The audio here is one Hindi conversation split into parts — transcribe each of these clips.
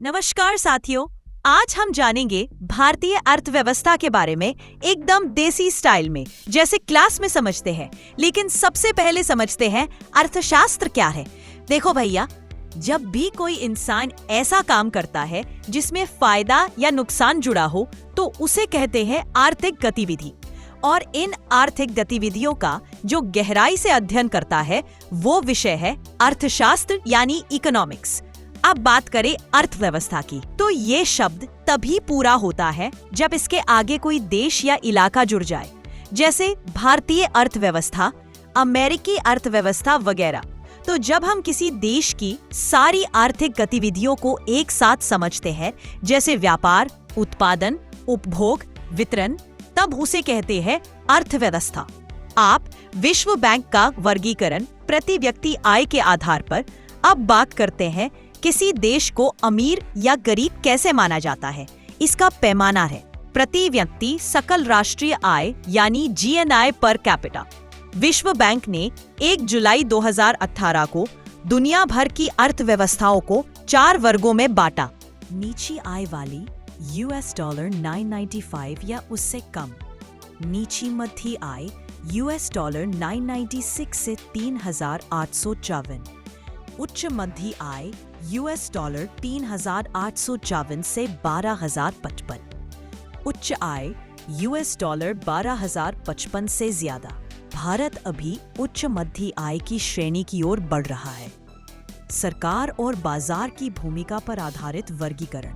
नमस्कार साथियों, आज हम जानेंगे भारतीय अर्थव्यवस्था के बारे में एकदम देसी स्टाइल में, जैसे क्लास में समझते हैं। लेकिन सबसे पहले समझते हैं अर्थशास्त्र क्या है। देखो भैया, जब भी कोई इंसान ऐसा काम करता है जिसमें फायदा या नुकसान जुड़ा हो तो उसे कहते हैं आर्थिक गतिविधि। और इन आर्थिक गतिविधियों का जो गहराई से अध्ययन करता है वो विषय है अर्थशास्त्र यानी इकोनॉमिक्स। अब बात करें अर्थव्यवस्था की, तो ये शब्द तभी पूरा होता है जब इसके आगे कोई देश या इलाका जुड़ जाए, जैसे भारतीय अर्थव्यवस्था, अमेरिकी अर्थव्यवस्था वगैरह। तो जब हम किसी देश की सारी आर्थिक गतिविधियों को एक साथ समझते हैं, जैसे व्यापार, उत्पादन, उपभोग, वितरण, तब उसे कहते हैं अर्थव्यवस्था। आप विश्व बैंक का वर्गीकरण प्रति व्यक्ति आय के आधार पर अब बात करते हैं किसी देश को अमीर या गरीब कैसे माना जाता है। इसका पैमाना है प्रति व्यक्ति सकल राष्ट्रीय आय यानी जीएनआई पर कैपिटा। विश्व बैंक ने 1 जुलाई 2018 को दुनिया भर की अर्थव्यवस्थाओं को 4 वर्गों में बांटा। नीची आय वाली $995 या उससे कम, नीची मध्य आय $996 से 3,854, उच्च मध्य आय $3,854 से 12,055, उच्च आय $12,055 से ज्यादा। भारत अभी उच्च मध्य आय की श्रेणी की ओर बढ़ रहा है। सरकार और बाजार की भूमिका पर आधारित वर्गीकरण।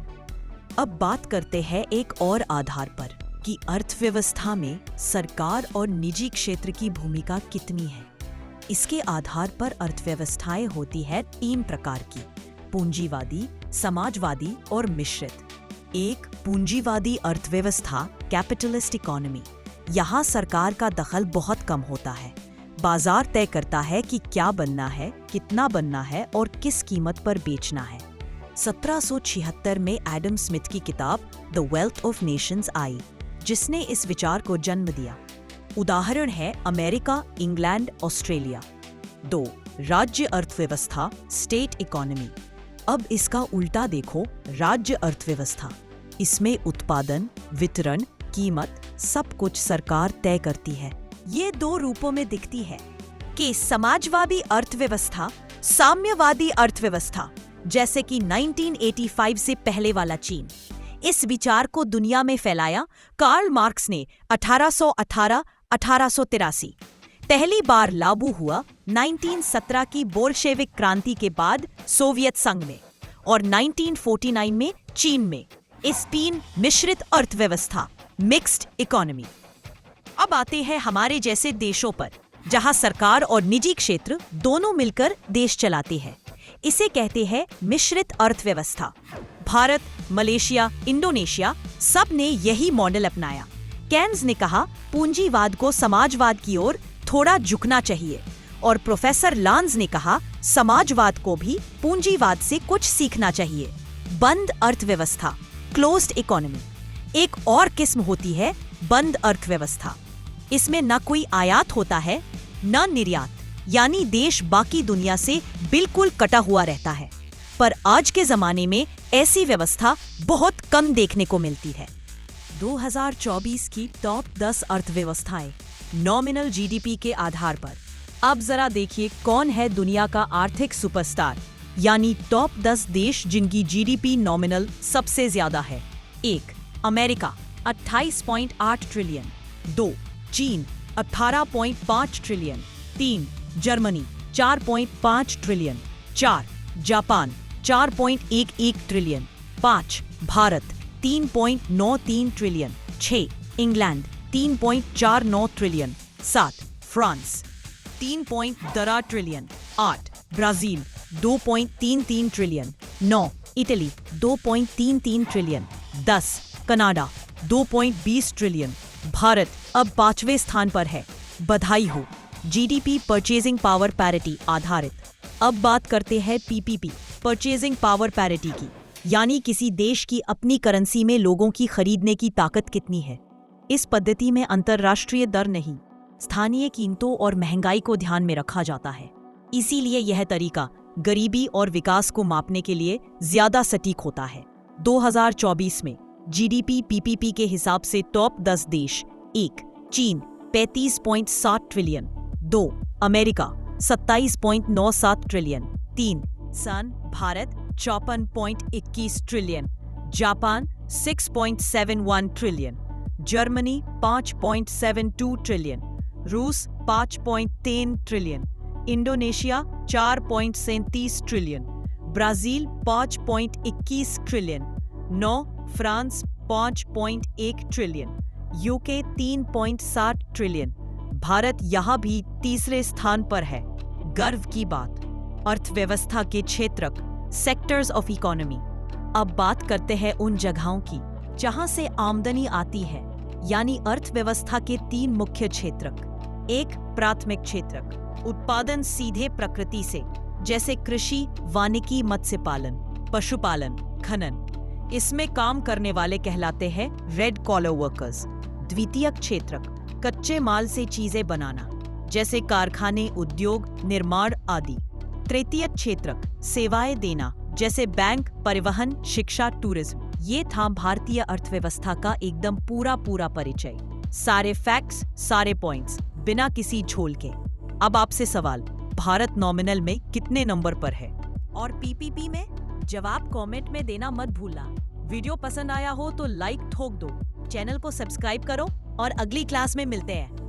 अब बात करते हैं एक और आधार पर कि अर्थव्यवस्था में सरकार और निजी क्षेत्र की भूमिका कितनी है। इसके आधार पर अर्थव्यवस्थाएं होती है 3 प्रकार की: पूंजीवादी, समाजवादी और मिश्रित। एक पूंजीवादी अर्थव्यवस्था, कैपिटलिस्ट इकोनॉमी। यहाँ सरकार का दखल बहुत कम होता है। बाजार तय करता है कि क्या बनना है, कितना बनना है और किस कीमत पर बेचना है। 1776 में एडम स्मिथ की किताब द वेल्थ ऑफ नेशंस आई, जिसने इस विचार को जन्म दिया। उदाहरण है अमेरिका, इंग्लैंड, ऑस्ट्रेलिया। 2 राज्य अर्थव्यवस्था, स्टेट इकोनॉमी। अब इसका उल्टा देखो, राज्य अर्थव्यवस्था। इसमें उत्पादन, वितरण, कीमत सब कुछ सरकार तय करती है। ये 2 रूपों में दिखती है कि समाजवादी अर्थव्यवस्था, साम्यवादी अर्थव्यवस्था, जैसे कि 1985 से पहले वाला चीन। इस विचार को दुनिया में फैलाया कार्ल मार्क्स ने 1818-1883। पहली बार लागू हुआ 1917 की बोल्शेविक क्रांति के बाद सोवियत संघ में और 1949 में चीन में। इस 3 मिश्रित अर्थव्यवस्था, मिक्स्ड इकोनॉमी। अब आते हैं हमारे जैसे देशों पर, जहां सरकार और निजी क्षेत्र दोनों मिलकर देश चलाते हैं। इसे कहते हैं मिश्रित अर्थव्यवस्था। भारत, मलेशिया, इंडोनेशिया सब ने यही मॉडल अपनाया। केन्स ने कहा पूंजीवाद को समाजवाद की ओर थोड़ा झुकना चाहिए और प्रोफेसर लांज ने कहा समाजवाद को भी पूंजीवाद से कुछ सीखना चाहिए। बंद अर्थव्यवस्था, क्लोज्ड इकोनॉमी। एक और किस्म होती है बंद अर्थव्यवस्था। इसमें न कोई आयात होता है न निर्यात, यानी देश बाकी दुनिया से बिल्कुल कटा हुआ रहता है। पर आज के जमाने में ऐसी व्यवस्था बहुत कम देखने को मिलती है। 2024 की टॉप 10 अर्थव्यवस्थाएं नॉमिनल जीडीपी के आधार पर। अब जरा देखिए कौन है दुनिया का आर्थिक सुपरस्टार, यानी टॉप 10 देश जिनकी जीडीपी नॉमिनल सबसे ज्यादा है। 1 अमेरिका 28.8 ट्रिलियन। 2 चीन 18.5 trillion. 3 Germany 4.5 trillion. 4 Japan 4.11 trillion. 5 Bharat 3.93 trillion. 6 England 3.49 trillion. 7 France 3.12 trillion. 8 Brazil 2.33 trillion. 9 Italy 2.33 trillion. 10 Canada 2.20 trillion. Bharat अब 5वें स्थान पर है। बधाई हो। जीडीपी परचेजिंग पावर पैरिटी आधारित। अब बात करते हैं पीपीपी, परचेजिंग पावर पैरिटी की, यानी किसी देश की अपनी करेंसी में लोगों की खरीदने की ताकत कितनी है। इस पद्धति में अंतर्राष्ट्रीय दर नहीं, स्थानीय कीमतों और महंगाई को ध्यान में रखा जाता है। इसीलिए यह तरीका गरीबी और विकास को मापने के लिए ज्यादा सटीक होता है। 2024 में जीडीपी पीपीपी के हिसाब से टॉप 10 देश: 1. चीन 35.7 ट्रिलियन, 2. America 27.97 trillion, 3. सन Bharat 54.21 trillion, Japan 6.71 trillion, Germany 5.72 trillion, रूस 5.3 trillion, Indonesia 4.37 trillion, Brazil 5.21 trillion, 9. France 5.1 trillion, UK 3.7 trillion. Bharat यहाँ भी तीसरे स्थान पर है। गर्व की बात। अर्थव्यवस्था के क्षेत्रक, सेक्टर्स ऑफ इकोनॉमी। अब बात करते हैं उन जगहों की जहां से आमदनी आती है, यानी अर्थव्यवस्था के 3 मुख्य क्षेत्रक। 1. प्राथमिक क्षेत्रक, उत्पादन सीधे प्रकृति से, जैसे कृषि, वानिकी, मत्स्य पालन, पशुपालन, खनन। इसमें काम करने वाले कहलाते हैं रेड कॉलर वर्कर्स। द्वितीयक क्षेत्रक, कच्चे माल से चीजें बनाना, जैसे कारखाने, उद्योग, निर्माण आदि। तृतीयक क्षेत्रक, सेवाएं देना, जैसे बैंक, परिवहन, शिक्षा, टूरिज्म। ये था भारतीय अर्थव्यवस्था का एकदम पूरा परिचय। सारे फैक्ट्स, सारे पॉइंट्स, बिना किसी झोल के। अब आपसे सवाल, भारत नॉमिनल में कितने नंबर पर है और पीपीपी में? जवाब कमेंट में देना मत भूलना। वीडियो पसंद आया हो तो लाइक ठोक दो, चैनल को सब्सक्राइब करो और अगली क्लास में मिलते हैं।